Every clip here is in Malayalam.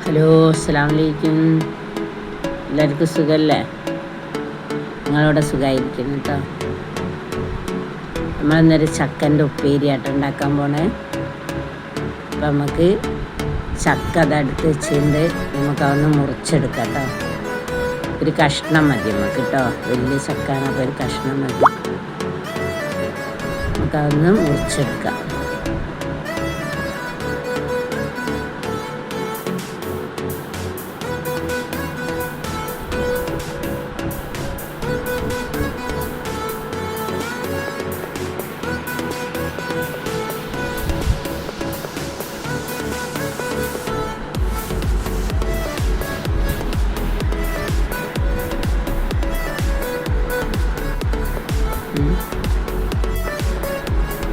ഹലോ, അസ്സലാമു അലൈക്കും. എല്ലാവർക്കും സുഖമല്ലേ? നിങ്ങളിവിടെ സുഖമായിരിക്കുന്നു കേട്ടോ. നമ്മളിന്നൊരു ചക്കൻ്റെ ഉപ്പേരിയായിട്ട് ഉണ്ടാക്കാൻ പോണേ. അപ്പം നമുക്ക് ചക്ക അതെടുത്ത് വെച്ചിട്ടുണ്ട്. നമുക്കതൊന്ന് മുറിച്ചെടുക്കാം കേട്ടോ. ഒരു കഷ്ണം മതി നമുക്ക് കേട്ടോ. വലിയ ചക്കാണ്, അപ്പോൾ ഒരു കഷ്ണം മതി. നമുക്കതൊന്ന് മുറിച്ചെടുക്കാം.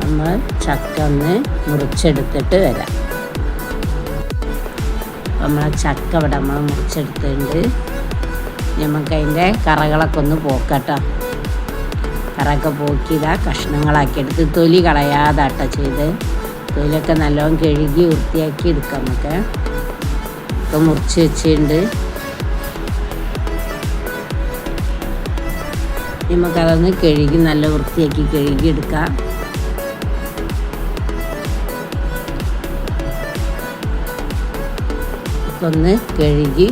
നമ്മൾ ചക്ക ഒന്ന് മുറിച്ചെടുത്തിട്ട് വരാം. നമ്മളെ ചക്ക ഇവിടെ നമ്മൾ മുറിച്ചെടുത്തിട്ടുണ്ട്. നമുക്കതിൻ്റെ കറകളൊക്കെ ഒന്ന് പോക്കട്ടോ. കറയൊക്കെ പോക്കിയതാ കഷ്ണങ്ങളാക്കിയെടുത്ത് തൊലി കളയാതാട്ട ചെയ്ത് തൊലിയൊക്കെ നല്ലോണം കഴുകി വൃത്തിയാക്കി എടുക്കാം. നമുക്ക് ഒക്കെ മുറിച്ച് വെച്ചിട്ടുണ്ട്. നമുക്കതൊന്ന് കഴുകി നല്ല വൃത്തിയാക്കി കഴുകി എടുക്കാം. ഒന്ന് കഴുകി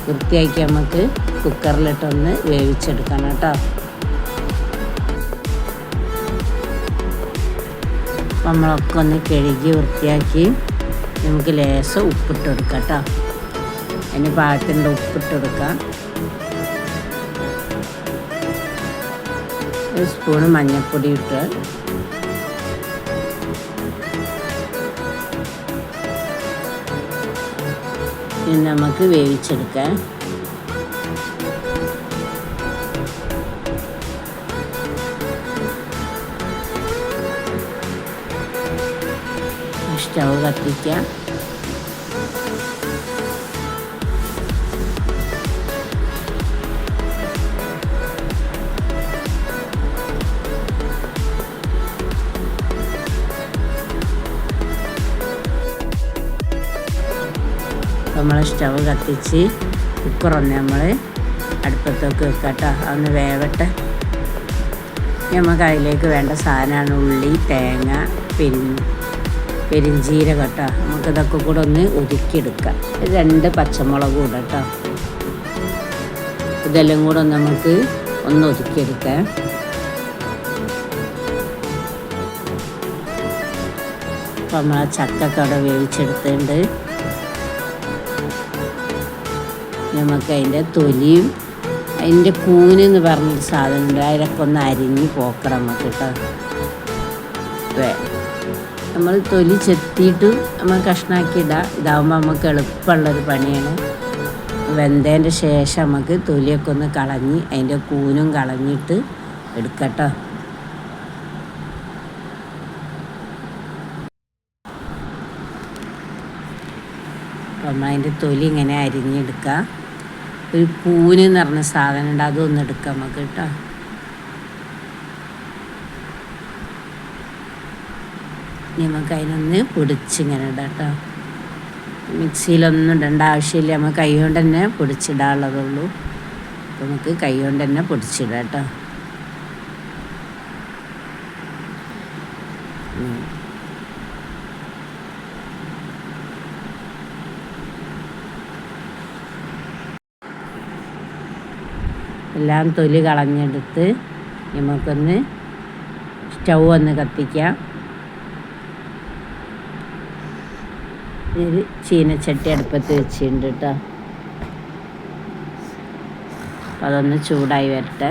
വൃത്തിയാക്കി നമുക്ക് കുക്കറിലിട്ടൊന്ന് വേവിച്ചെടുക്കണം കേട്ടോ. നമ്മളൊക്കെ ഒന്ന് കഴുകി വൃത്തിയാക്കി നമുക്ക് ലേശം ഉപ്പിട്ട് കൊടുക്കാം കേട്ടോ. അതിന് പാകത്തിൻ്റെ ഉപ്പിട്ട് കൊടുക്കാം. ഒരു സ്പൂണ് മഞ്ഞൾപ്പൊടി ഇട്ട് ഇനി നമുക്ക് വേവിച്ചെടുക്കാം. സ്റ്റൗ കത്തിക്കാം. നമ്മൾ സ്റ്റവ് കത്തിച്ച് കുക്കറൊന്ന് നമ്മൾ അടുപ്പത്തൊക്കെ വെക്കട്ടോ. അതൊന്ന് വേവട്ടെ. നമുക്ക് അതിലേക്ക് വേണ്ട സാധനമാണ് ഉള്ളി, തേങ്ങ, പെരിഞ്ചീരകം കേട്ടോ. നമുക്കിതൊക്കെ കൂടെ ഒന്ന് ഒതുക്കിയെടുക്കാം. 2 പച്ചമുളക് കൂടെ കേട്ടോ. ഇതെല്ലാം കൂടെ നമുക്ക് ഒന്ന് ഒതുക്കിയെടുക്കാം. അപ്പം നമ്മൾ ചക്കൊക്കെ അവിടെ വേവിച്ചെടുത്തിട്ടുണ്ട്. നമുക്ക് അതിൻ്റെ തൊലിയും അതിൻ്റെ കൂനെന്ന് പറഞ്ഞൊരു സാധനമുണ്ട്, അതിലൊക്കെ ഒന്ന് അരിഞ്ഞ് പോക്കണം നമുക്ക് കേട്ടോ. നമ്മൾ തൊലി ചെത്തിയിട്ട് നമ്മൾ കഷ്ണാക്കി ഇടാം. ഇതാകുമ്പോൾ നമുക്ക് എളുപ്പമുള്ളൊരു പണിയാണ്. വെന്തതിൻ്റെ ശേഷം നമുക്ക് തൊലിയൊക്കെ ഒന്ന് കളഞ്ഞ് അതിൻ്റെ കൂനും കളഞ്ഞിട്ട് എടുക്കട്ടോ. അപ്പം അതിൻ്റെ തൊലി ഇങ്ങനെ അരിഞ്ഞെടുക്കാം. ഒരു കൂനെന്ന് പറഞ്ഞ സാധനം ഉണ്ട്, അതൊന്നും എടുക്കാം നമുക്ക് കേട്ടോ. നമുക്ക് അതിനൊന്ന് പൊടിച്ചിങ്ങനെ ഇടാം കേട്ടോ. മിക്സിയിലൊന്നും ഇടേണ്ട ആവശ്യമില്ല. നമുക്ക് കൈ കൊണ്ട് തന്നെ പൊടിച്ചിടാനുള്ളതുള്ളൂ. അപ്പോൾ നമുക്ക് കൈ കൊണ്ട് തന്നെ പൊടിച്ചിടാം കേട്ടോ. എല്ലാം തൊലി കളഞ്ഞെടുത്ത് നമുക്കൊന്ന് സ്റ്റൗ ഒന്ന് കത്തിക്കാം. ഒരു ചീനച്ചട്ടി അടുപ്പത്ത് വെച്ചിട്ടുണ്ട് കേട്ടോ. അതൊന്ന് ചൂടായി വരട്ടെ.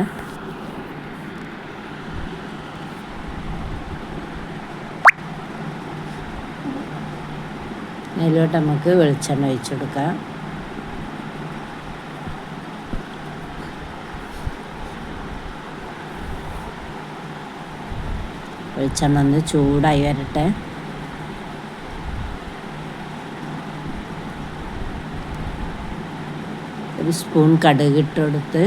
അതിലോട്ട് നമുക്ക് വെളിച്ചെണ്ണ ഒഴിച്ചു കൊടുക്കാം. വെളിച്ചെണ്ണ ഒന്ന് ചൂടായി വരട്ടെ. ഒരു സ്പൂൺ കടുക് ഇട്ട് കൊടുത്ത്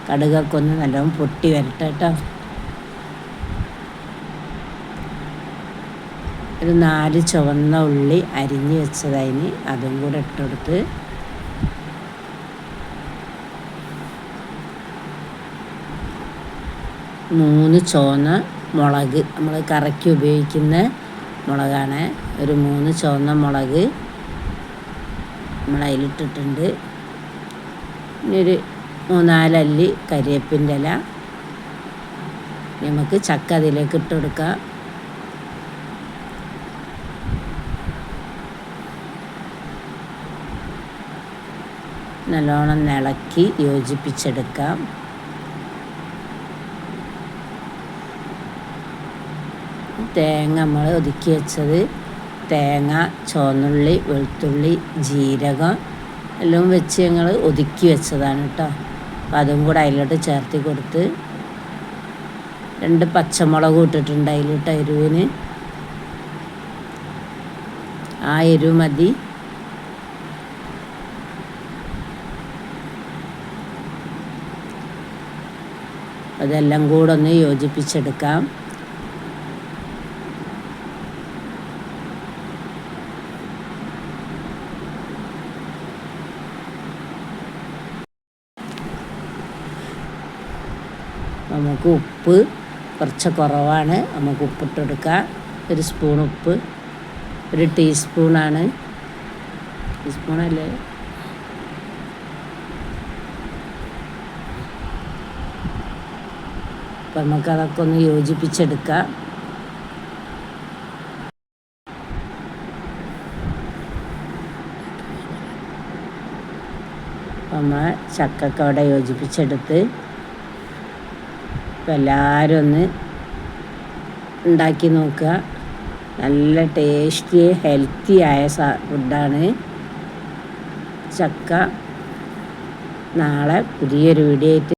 കടുകൊക്കെ ഒന്ന് നല്ലോണം പൊട്ടി വരട്ടെ കേട്ടോ. ഒരു 4 ചുവന്ന ഉള്ളി അരിഞ്ഞ് വെച്ചതിന് അതും കൂടെ ഇട്ടെടുത്ത് മൂന്ന് ചുവന്ന മുളക്, നമ്മൾ കറിക്ക് ഉപയോഗിക്കുന്ന മുളകാണ്. ഒരു 3 ചുവന്ന മുളക് നമ്മൾ അതിലിട്ടിട്ടുണ്ട്. ഇനി ഒരു 3-4 അല്ലി കരിവേപ്പിൻ്റെ ഇല. നമുക്ക് ചക്ക അതിലേക്ക് ഇട്ട് കൊടുക്കാം. നല്ലോണം ഇളക്കി യോജിപ്പിച്ചെടുക്കാം. തേങ്ങ നമ്മൾ ഒതുക്കി വെച്ചത്, തേങ്ങ, ചുവന്നുള്ളി, വെളുത്തുള്ളി, ജീരകം എല്ലാം വെച്ച് ഞങ്ങൾ ഒതുക്കി വെച്ചതാണ് കേട്ടോ. അപ്പം അതും കൂടെ അതിലോട്ട് ചേർത്തി കൊടുത്ത് 2 പച്ചമുളക് ഇട്ടിട്ടുണ്ട് അതിലിട്ട് എരിവിന്. ആ എരിവ് മതി. അതെല്ലാം കൂടെ ഒന്ന് യോജിപ്പിച്ചെടുക്കാം. നമുക്ക് ഉപ്പ് കുറച്ച് കുറവാണ്, നമുക്ക് ഉപ്പിട്ടെടുക്കാം. 1 സ്പൂൺ ഉപ്പ്, 1 ടീസ്പൂണാണ്. ടീസ്പൂണല്ലേ? അപ്പം നമുക്കതൊക്കെ ഒന്ന് യോജിപ്പിച്ചെടുക്കാം. നമ്മൾ ചക്കയൊക്കെ അവിടെ യോജിപ്പിച്ചെടുത്ത് അപ്പം എല്ലാവരും ഒന്ന് ഉണ്ടാക്കി നോക്കുക. നല്ല ടേസ്റ്റി ഹെൽത്തി ആയ ഫുഡാണ് ചക്ക. നാളെ പുതിയൊരു വീഡിയോ ആയിട്ട്